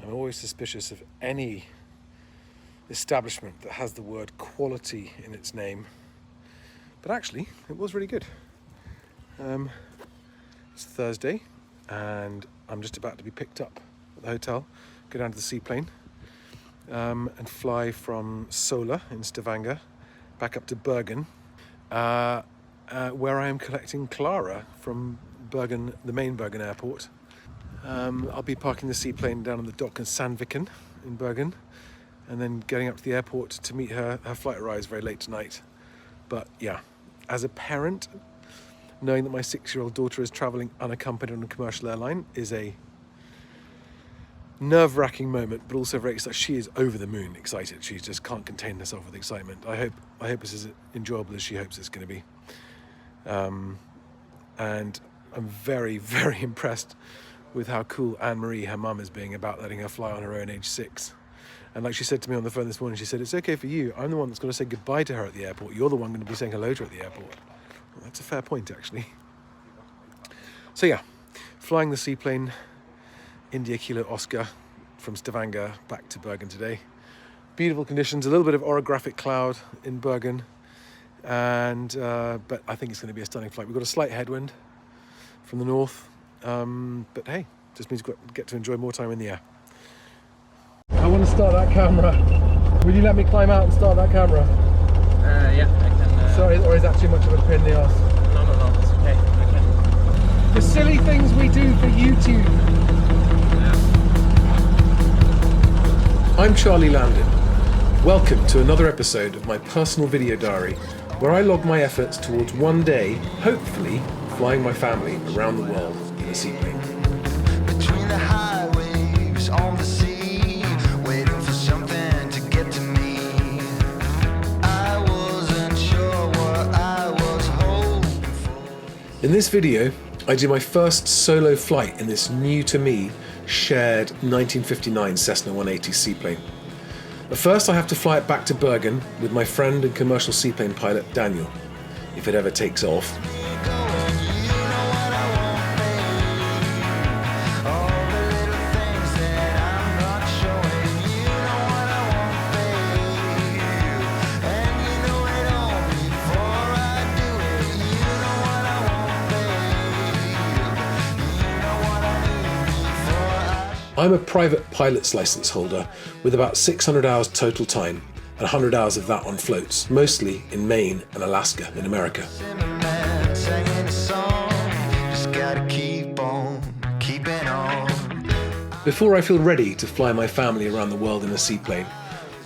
I'm always suspicious of any establishment that has the word quality in its name. But actually, it was really good. It's Thursday, and I'm just about to be picked up at the hotel, go down to the seaplane, and fly from Sola in Stavanger back up to Bergen, where I am collecting Clara from Bergen, the main Bergen airport. I'll be parking the seaplane down on the dock in Sandviken in Bergen, and then getting up to the airport to meet her. Her flight arrives very late tonight. But yeah, as a parent, knowing that my 6-year-old daughter is traveling unaccompanied on a commercial airline is a nerve-wracking moment, but also very excited. She is over the moon excited. She just can't contain herself with excitement. I hope this is as enjoyable as she hopes it's going to be. And I'm very, very impressed with how cool Anne-Marie, her mum, is being about letting her fly on her own, age 6. And like she said to me on the phone this morning, she said, it's okay for you. I'm the one that's going to say goodbye to her at the airport. You're the one going to be saying hello to her at the airport. Well, that's a fair point, actually. So yeah, flying the seaplane, India Kilo Oscar, from Stavanger back to Bergen today. Beautiful conditions, a little bit of orographic cloud in Bergen, and but I think it's going to be a stunning flight. We've got a slight headwind from the north, but hey, just means we get to enjoy more time in the air. I want to start that camera. Will you let me climb out and start that camera? Yeah, I can. Sorry, or is that too much of a pain in the arse? No, it's okay. I can. The silly things we do for YouTube. Yeah. I'm Charlie Lamdin. Welcome to another episode of my personal video diary, where I log my efforts towards one day, hopefully, flying my family around the world in a seaplane. Between the highwaves on the sea, waiting for something to get to me. I wasn't sure what I was hoping for. In this video, I do my first solo flight in this new to me shared 1959 Cessna 180 seaplane. But first I have to fly it back to Bergen with my friend and commercial seaplane pilot Daniel, if it ever takes off. I'm a private pilot's license holder with about 600 hours total time and 100 hours of that on floats, mostly in Maine and Alaska in America. Before I feel ready to fly my family around the world in a seaplane,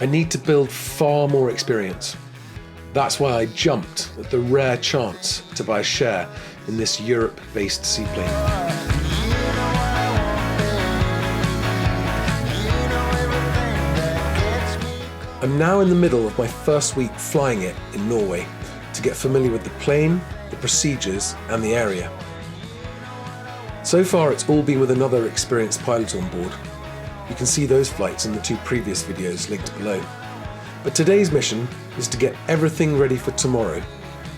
I need to build far more experience. That's why I jumped at the rare chance to buy a share in this Europe-based seaplane. I'm now in the middle of my first week flying it in Norway to get familiar with the plane, the procedures, and the area. So far, it's all been with another experienced pilot on board. You can see those flights in the 2 previous videos linked below. But today's mission is to get everything ready for tomorrow,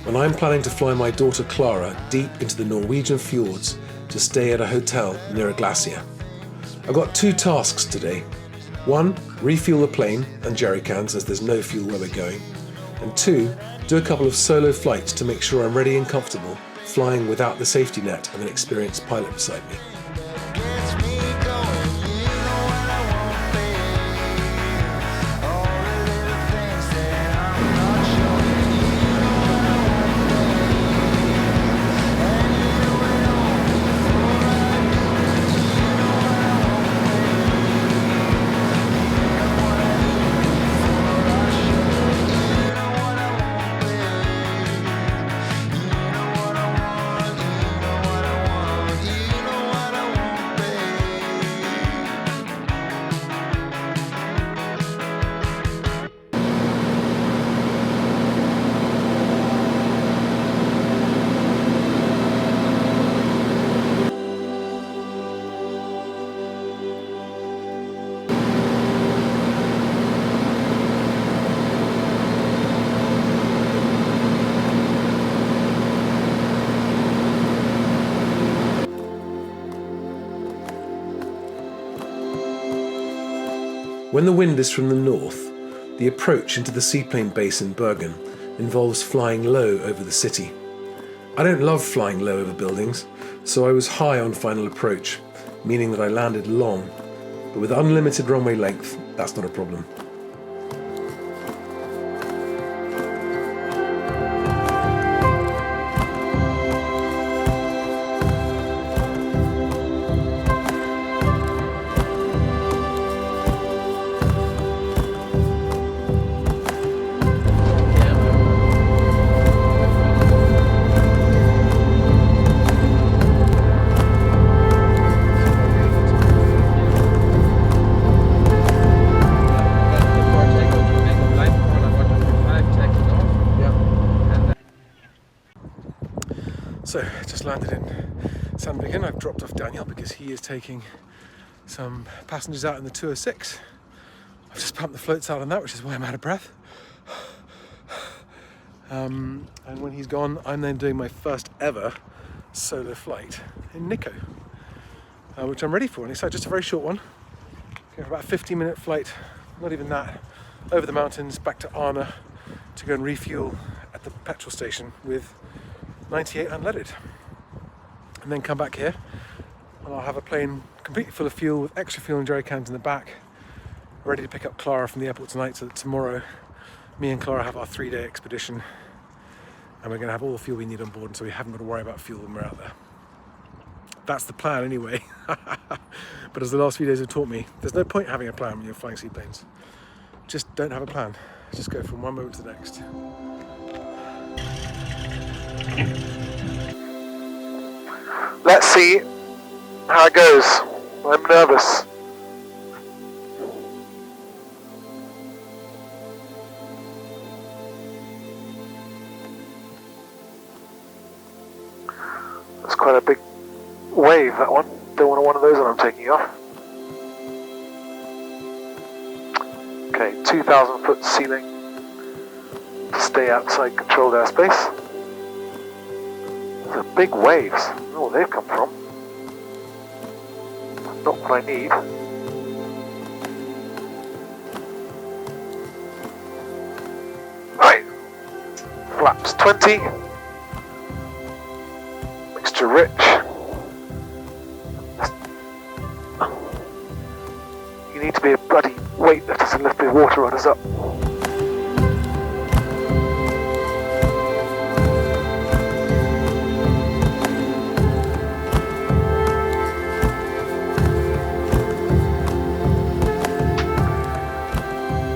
when I'm planning to fly my daughter Clara deep into the Norwegian fjords to stay at a hotel near a glacier. I've got 2 tasks today. 1, refuel the plane and jerry cans as there's no fuel where we're going. And 2, do a couple of solo flights to make sure I'm ready and comfortable flying without the safety net of an experienced pilot beside me. When the wind is from the north, the approach into the seaplane base in Bergen involves flying low over the city. I don't love flying low over buildings, so I was high on final approach, meaning that I landed long, but with unlimited runway length, that's not a problem. So, just landed in Sandviken. I've dropped off Daniel because he is taking some passengers out in the 206. I've just pumped the floats out on that, which is why I'm out of breath. And when he's gone, I'm then doing my first ever solo flight in Nikko, which I'm ready for. And it's just a very short one. Going for about a 15-minute flight, not even that, over the mountains back to Arna to go and refuel at the petrol station with 98 unleaded, and then come back here and I'll have a plane completely full of fuel with extra fuel and jerry cans in the back, ready to pick up Clara from the airport tonight, so that tomorrow me and Clara have our 3-day expedition and we're going to have all the fuel we need on board, and so we haven't got to worry about fuel when we're out there. That's the plan anyway. But as the last few days have taught me, there's no point having a plan when you're flying seaplanes. Just don't have a plan, just go from one moment to the next. Let's see how it goes. I'm nervous. That's quite a big wave, that one. Don't want one of those when I'm taking off. Okay, 2,000 foot ceiling to stay outside controlled airspace. Those are big waves. I don't know where they've come from. Not what I need. Right. Flaps 20. Mixture rich. You need to be a bloody weightlifter to lift the water runners up.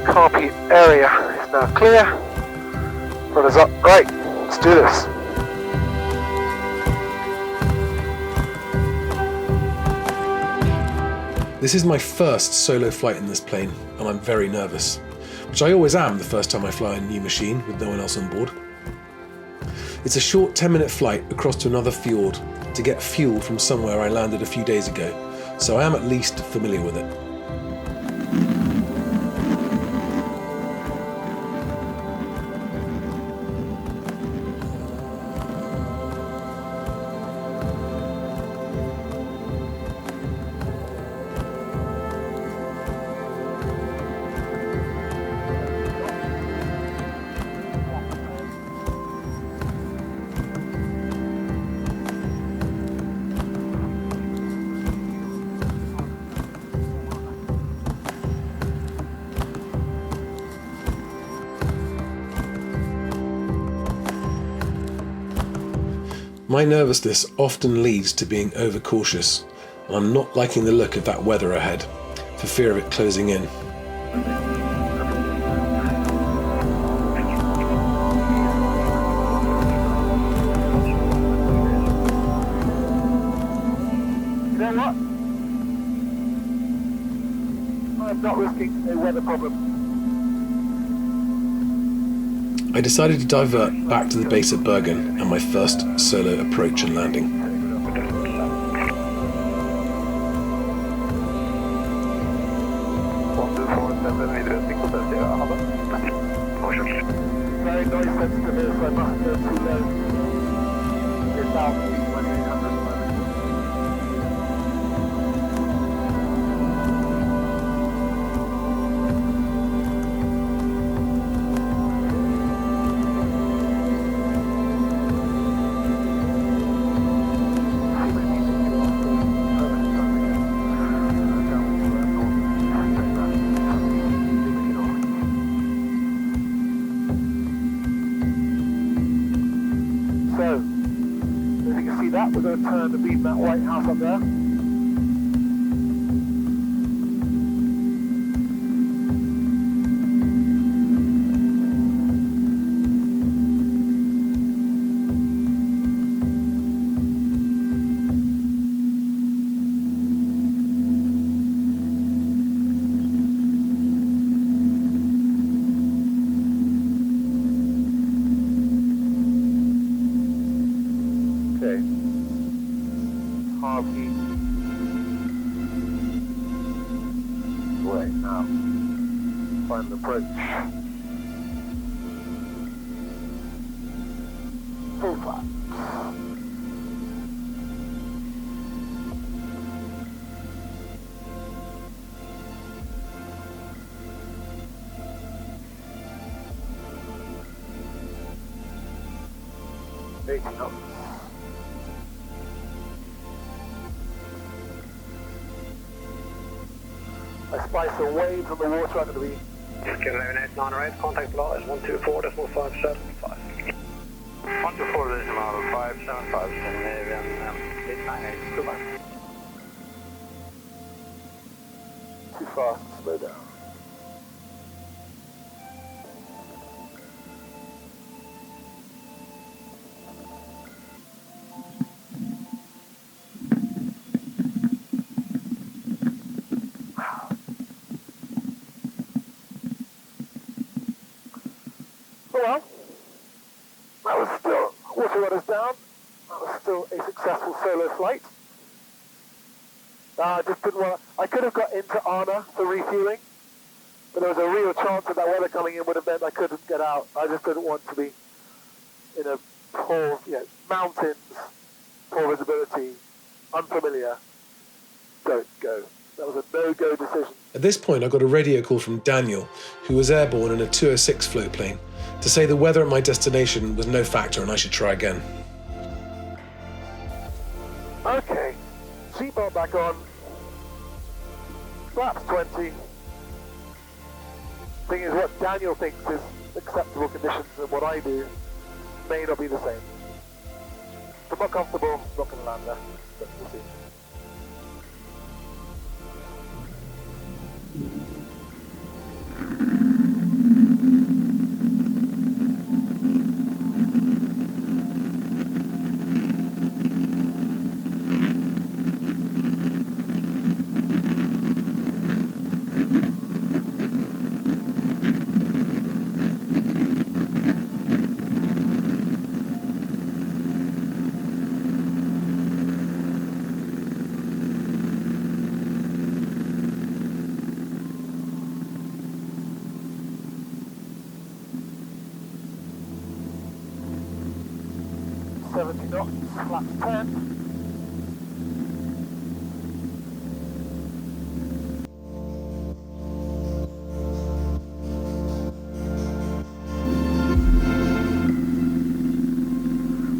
Carpet area is now clear. Runners up. Right, let's do this. This is my first solo flight in this plane, and I'm very nervous, which I always am the first time I fly a new machine with no one else on board. It's a short 10-minute flight across to another fjord to get fuel from somewhere I landed a few days ago, so I am at least familiar with it. My nervousness often leads to being overcautious, and I'm not liking the look of that weather ahead, for fear of it closing in. You know what? I'm not risking a weather problem. I decided to divert back to the base at Bergen and my first solo approach and landing. Very noise sensitive is I must go too low. It's now 2800. that white house up there. Okay. Half heat. Right now. Find the approach. Full flat. Knots. I spice away from the water under the beam. Kevin 898, contact below is 124.575. 124.575, Scandinavian 898, goodbye. Too fast, slow down. Oh well, that was still, water rudder's down, that was still a successful solo flight. I just didn't want to, I could have got into Arna for refueling, but there was a real chance that that weather coming in would have meant I couldn't get out. I just didn't want to be in a poor, mountains, poor visibility, unfamiliar. Don't go. That was a no-go decision. At this point, I got a radio call from Daniel, who was airborne in a 206 float plane, to say the weather at my destination was no factor and I should try again. Okay, seatbelt back on, flaps 20. Thing is, what Daniel thinks is acceptable conditions and what I do may not be the same. If I'm not comfortable, I'm not going to land there, but we'll see. Knots, flaps 10.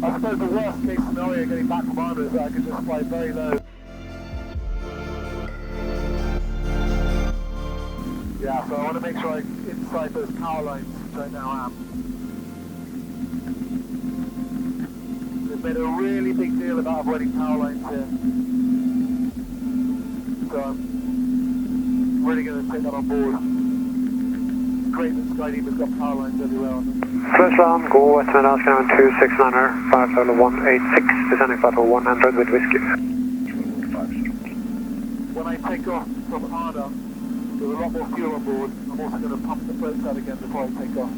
I suppose the worst case scenario getting back from Arna is that I could just fly very low. Yeah, so I want to make sure I'm inside those power lines, which I now am. Made a really big deal about avoiding power lines here. So I'm really going to take that on board. It's great that Skydeep has got power lines everywhere on them. First round, go west Meadows, 269er, 57186, descending flight 100 with whiskey. When I take off from Arna, there's a lot more fuel on board. I'm also going to pump the floats out again before I take off.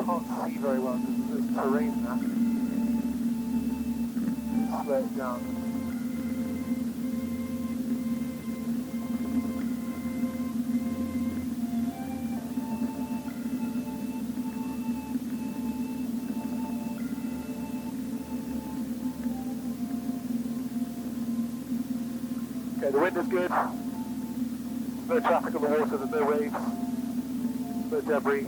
Can't see very well because there's terrain there. Slow it down. Okay, the wind is good. No traffic on the water, there's no waves, no debris.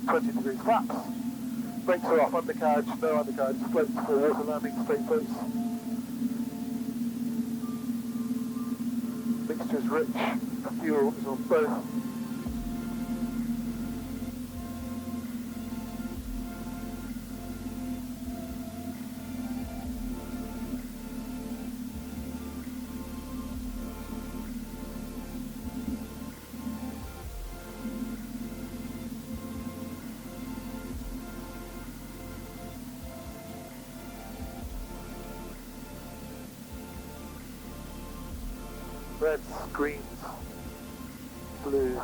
.20 degrees flaps. brakes are off, undercarriage, no undercarriage, floats for water landing, straight floats. Mixture is rich, fuel is on both. Reds, greens, blues.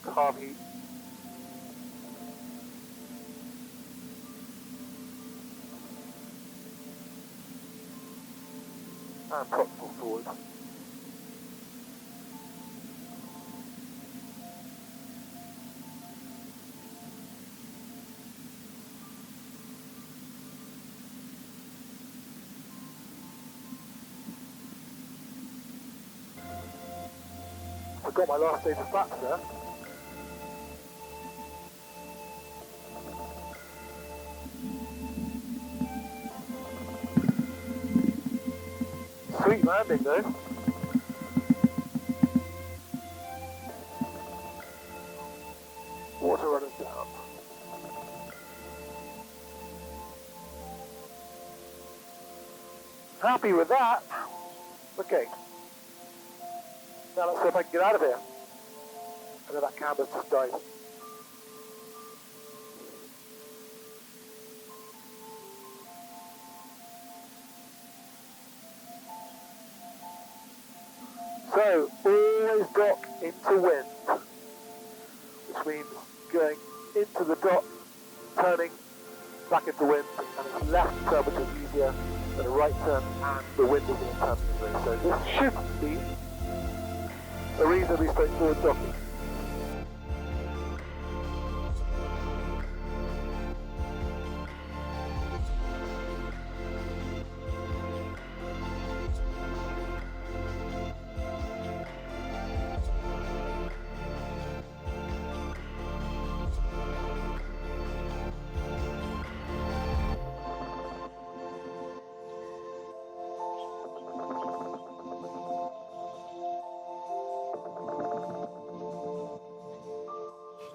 Carb heat. And throttle forward. I got my last stage of flaps there. Sweet landing though. Water running down. Happy with that. Okay. Now let's see if I can get out of here. And then that canvas just died. So, always dock into wind, which means going into the dock, turning back into wind, and it's left turn which is easier than a right turn, and the wind is going to turn this way. So this should be a reasonably straightforward docking.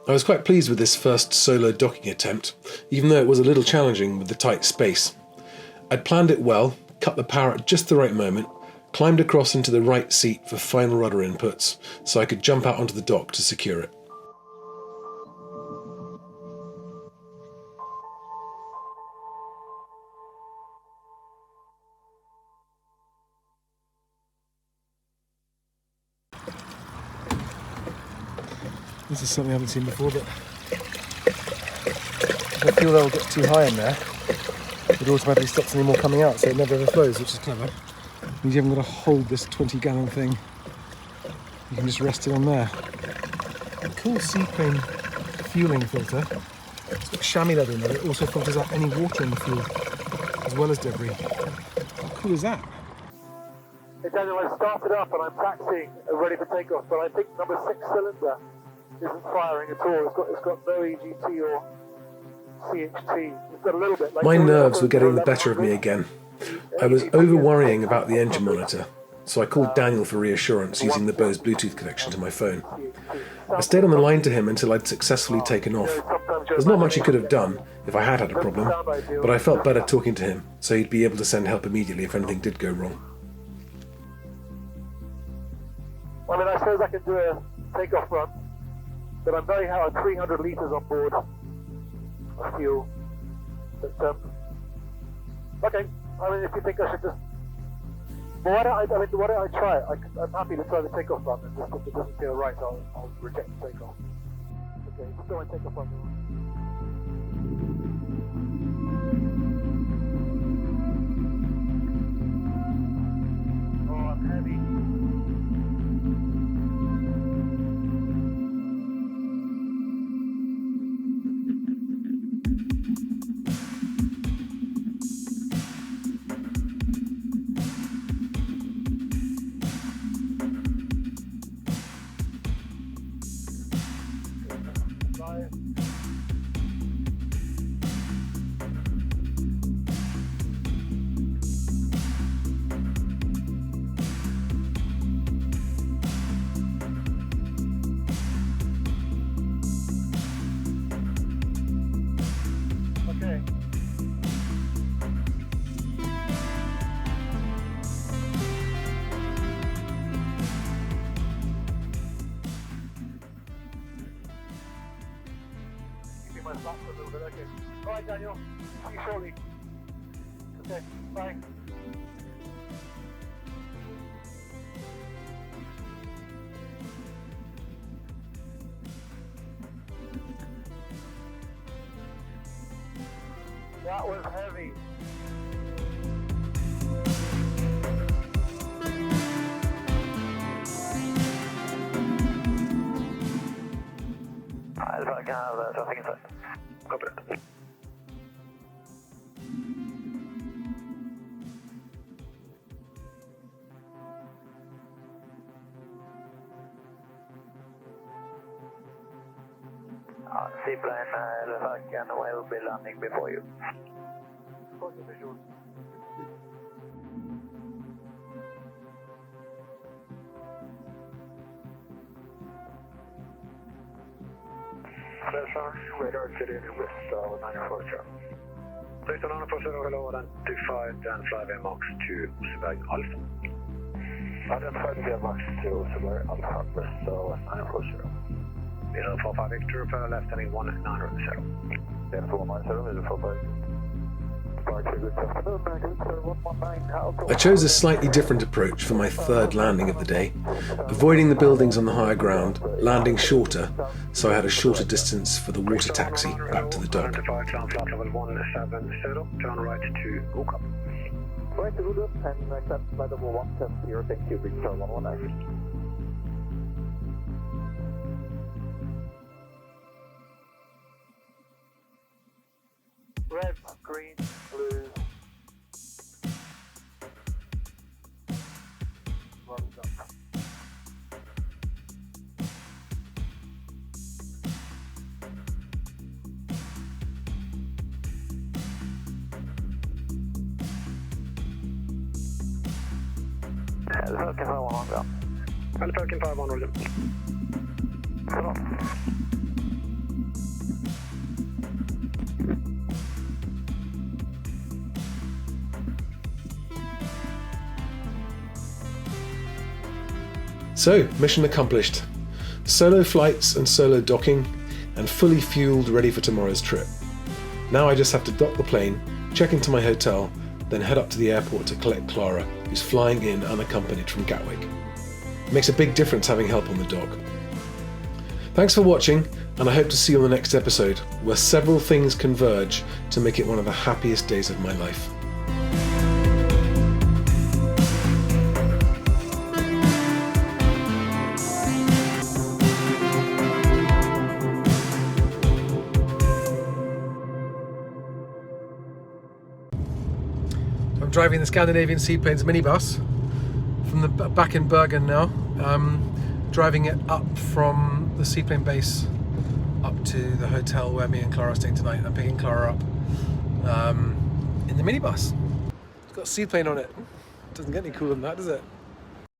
I was quite pleased with this first solo docking attempt, even though it was a little challenging with the tight space. I'd planned it well, cut the power at just the right moment, climbed across into the right seat for final rudder inputs, so I could jump out onto the dock to secure it. This is something I haven't seen before, but if I feel level gets too high in there, it automatically stops any more coming out, so it never overflows, which is clever. Means you haven't got to hold this 20-gallon thing. You can just rest it on there. A cool seaplane fueling filter. It's got chamois leather in there. It also filters out any water in the fuel, as well as debris. How cool is that? Hey Daniel, I started up and I'm taxiing, ready for takeoff, but I think number 6 cylinder isn't firing at all. It's got no EGT or CHT. It's got a little bit like... My nerves were getting the better of me again. I was over-worrying about the engine monitor, so I called Daniel for reassurance using the Bose Bluetooth connection to my phone. I stayed on the line to him until I'd successfully taken off. There's not much he could have done if I had had a problem, but I felt better talking to him, so he'd be able to send help immediately if anything did go wrong. I mean, I suppose I can do a takeoff run, but I'm very hard, 300 litres on board of fuel. But, okay, I mean, if you think I should just... Well, why don't I try it? I'm happy to try the takeoff run, and just if it doesn't feel right, I'll reject the takeoff. Okay, let's go and takeoff run. Oh, I'm heavy. Okay. All right, Daniel. See you shortly. Okay. Bye. That was heavy. Alpha, can I have traffic inside? Copy that. Seaplane, Alpha, and we'll be landing before you. Okay, visual. Radar city with 940. Based on 940, hello, identified and fly VMAX to Oseberg Alpha. Identified VMAX to Oseberg Alpha with 940. 045 Victor, left heading 190. Then 490, 045. I chose a slightly different approach for my third landing of the day, avoiding the buildings on the higher ground, landing shorter, so I had a shorter distance for the water taxi back to the dock. Identified climb flight level 170, turn right to Oka. Right to Rudolph and accept flight level 170, thank you, Victor 119. Red, green, blue. Runs up. Falcon 5-1 and Falcon 5-1 So, mission accomplished. Solo flights and solo docking, and fully fueled ready for tomorrow's trip. Now I just have to dock the plane, check into my hotel, then head up to the airport to collect Clara, who's flying in unaccompanied from Gatwick. It makes a big difference having help on the dock. Thanks for watching, and I hope to see you on the next episode, where several things converge to make it one of the happiest days of my life. I'm driving the Scandinavian Seaplanes minibus from the back in Bergen now, driving it up from the seaplane base up to the hotel where me and Clara are staying tonight. I'm picking Clara up in the minibus. It's got a seaplane on it. Doesn't get any cooler than that, does it?